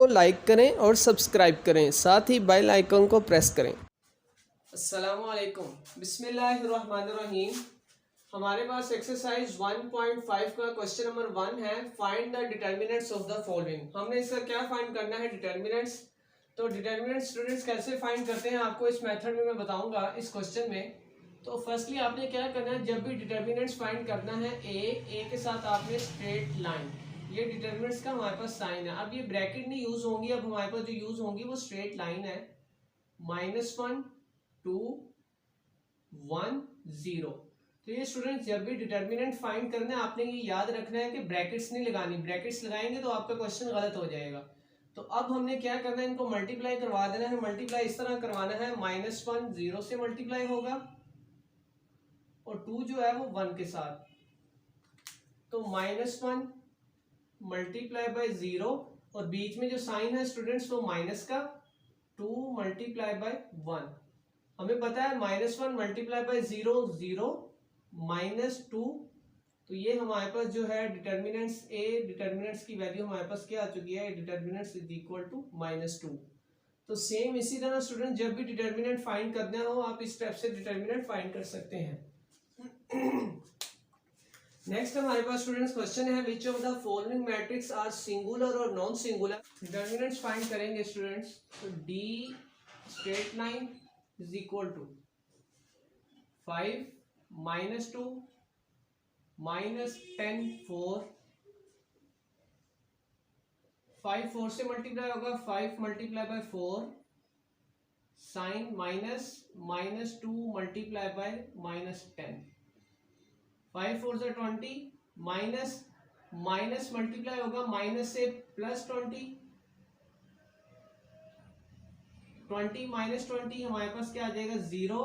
को लाइक करें और सब्सक्राइब करें, साथ ही बेल आइकन को प्रेस करें। अस्सलामुअलैकुम, बिस्मिल्लाहिर्रहमानिर्रहीम। हमारे पास एक्सरसाइज 1.5 का क्वेश्चन नंबर 1 है, find the determinants of the following. हमने इसका क्या फाइंड करना है, डिटर्मिनेंट्स। तो डिटर्मिनेंट्स स्टूडेंट्स कैसे फाइंड करते हैं आपको इस मेथड में मैं बताऊंगा इस क्वेश्चन में। तो फर्स्टली आपने क्या करना है, जब भी डिटर्मिनेंट्स फाइंड करना है ए के साथ आपने स्ट्रेट लाइन, ये डिटर्मिनेंट्स का हमारे पास साइन है। अब ये ब्रैकेट नहीं यूज होंगी, अब हमारे पास जो यूज होंगी वो स्ट्रेट लाइन है। -1 2 1 0। तो ये स्टूडेंट्स जब भी डिटर्मिनेंट फाइंड करना है आपने ये याद रखना है कि ब्रैकेट्स नहीं लगानी, ब्रैकेट्स लगाएंगे तो आपका क्वेश्चन गलत हो जाएगा। तो अब हमने क्या करना है, इनको मल्टीप्लाई करवा देना है। मल्टीप्लाई इस तरह करवाना है, -1 0 से मल्टीप्लाई होगा और 2 जो है वो 1 के साथ। तो -1 मल्टीप्लाई बाय 0 और बीच में जो साइन है स्टूडेंट्स वो माइनस का, 2 मल्टीप्लाई बाय 1। हमें पता है -1 मल्टीप्लाई बाय 0 0 -2। तो ये हमारे पास जो है डिटर्मिनेंट्स डिटर्मिनेंट्स की वैल्यू हमारे पास क्या आ चुकी है, डिटर्मिनेंट्स इज इक्वल टू -2। तो सेम इसी तरह स्टूडेंट जब भी डिटर्मिनेंट फाइंड करना हो आप इस स्टेप से डिटर्मिनेंट फाइंड कर सकते हैं। नेक्स्ट हमारे पास स्टूडेंट्स क्वेश्चन है, which of the following matrix are singular और नॉन सिंगुलर। डिटर्मिनेंट्स फाइंड करेंगे स्टूडेंट्स। तो D straight line is equal to 5 -2 -10 4। 5 4 से मल्टीप्लाई होगा, 5 multiply by 4 sign -2 multiply by -10। 5 4 से 20 माइनस मल्टीप्लाई होगा, माइनस से +20 20 -20 हमारे पास क्या आ जाएगा 0।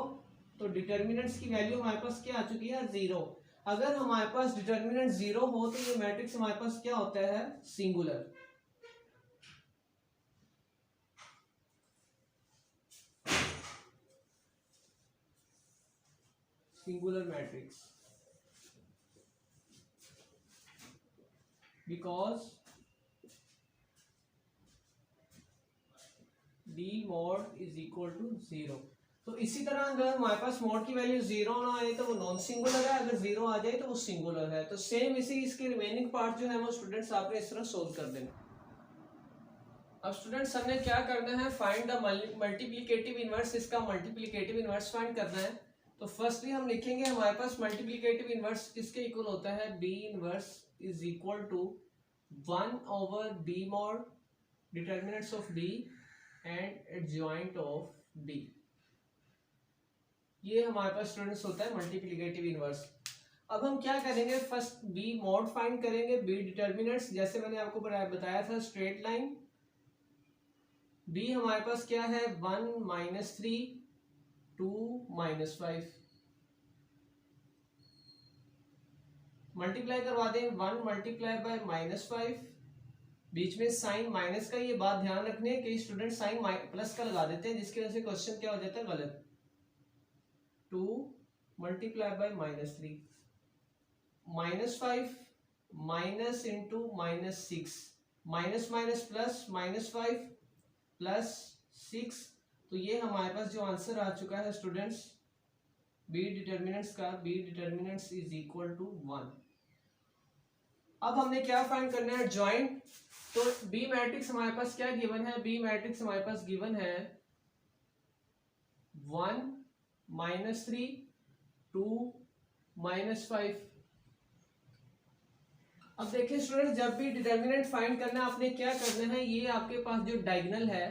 तो डिटर्मिनेंट्स की वैल्यू हमारे पास क्या आ चुकी है 0। अगर हमारे पास डिटर्मिनेंट 0 हो तो ये मैट्रिक्स हमारे पास क्या होता है, singular. Singular matrix because D mod is equal to 0। तो इसी तरह अगर हमारे पास मॉड की वैल्यू 0 ना आए तो वो नॉन सिंगुलर है, अगर 0 आ जाए तो वो सिंगुलर है। तो सेम इसी इसके रिमेनिंग पार्ट जो है वो स्टूडेंट्स आपने इस तरह सोल्व कर देना। अब स्टूडेंट्स हमने क्या करना है, फाइंड द मल्टीप्लिकेटिव इनवर्स। इसका मल्टीप्लिकेटिव इनवर्स फाइंड करना है। तो फर्स्टली हम लिखेंगे हमारे पास मल्टीप्लिकेटिव इनवर्स किसके इक्वल होता है, B inverse is equal to 1/b mod determinants of b and adjoint of b। ये हमारे पास स्टूडेंट्स होता है मल्टीप्लिकेटिव इनवर्स। अब हम क्या करेंगे, फर्स्ट बी मॉड फाइंड करेंगे, बी डिटर्मिनेंट्स जैसे मैंने आपको बताया था स्ट्रेट लाइन। बी हमारे पास क्या है 1 -3 2 -5। मल्टीप्लाई करवा दें, 1 मल्टीप्लाई बाय -5, बीच में साइन माइनस का, ये बात ध्यान रखने कि स्टूडेंट साइन प्लस का लगा देते हैं जिसकी वजह से क्वेश्चन क्या हो जाता है गलत। 2 multiply bye -3 -5 minus into -6, minus minus plus -5 +6। तो ये हमारे पास जो आंसर आ चुका है स्टूडेंट्स बी डिटर्मिनेंट्स का, B determinants is equal to 1। अब हमने क्या फाइंड करना है, जॉइंट। तो बी मैट्रिक्स हमारे पास क्या गिवन है, बी मैट्रिक्स हमारे पास गिवन है 1 -3 2 -5। अब देखिए स्टूडेंट जब भी डिटर्मिनेंट फाइंड करना है आपने क्या करना है, ये आपके पास जो डायगोनल है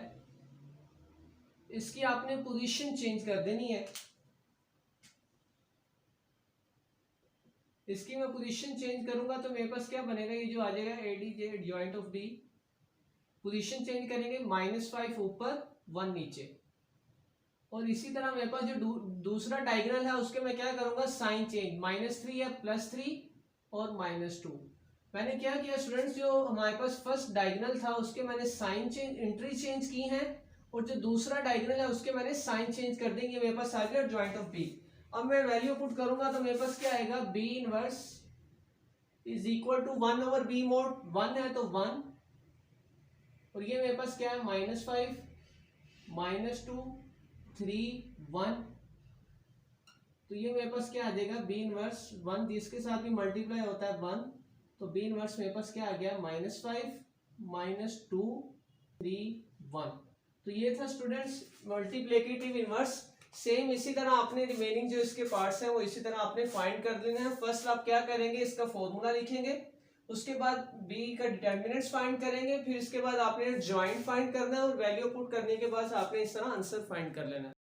इसकी आपने पोजीशन चेंज कर देनी है। इसकी मैं पोजीशन चेंज करूंगा तो मेरे पास क्या बनेगा, ये जो आ जाएगा ADJ adjoint of D. Position change करेंगे, -5 ऊपर 1 नीचे। और इसी तरह मेरे पास जो दूसरा डायगोनल है उसके मैं क्या करूंगा, साइन चेंज, -3 या +3 और -2। मैंने क्या किया स्टूडेंट्स, जो हमारे पास फर्स्ट डायगोनल था उसके मैंने साइन चेंज एंट्री चेंज की है और जो दूसरा डायगोनल है उसके मैंने साइन चेंज कर देंगे। मेरे पास आ गया जॉइंट ऑफ बी। अब मैं वैल्यू पुट करूंगा तो मेरे पास क्या आएगा, B inverse is equal to 1/b mod। 1 है तो 1 और ये मेरे पास क्या है, -5 -2 3 1, तो ये मेरे पास क्या आ जाएगा, बी इनवर्स 1, इसके साथ भी मल्टीप्लाई होता है 1, तो बी इनवर्स मेरे पास क्या आ गया, -5 -2 3 1। तो ये था स्टूडेंट्स मल्टीप्लिकेटिव इनवर्स। सेम इसी तरह आपने रिमेनिंग जो इसके पार्ट्स हैं वो इसी तरह आपने फाइंड कर लेना है। फर्स्ट आप क्या करेंगे, इसका फॉर्मूला लिखेंगे, उसके बाद बी का डिटर्मिनेंट्स फाइंड करेंगे, फिर इसके बाद आपने ज्वाइंट फाइंड करना है और वैल्यू पुट करने के बाद आपने इस तरह आंसर फाइंड कर लेना है।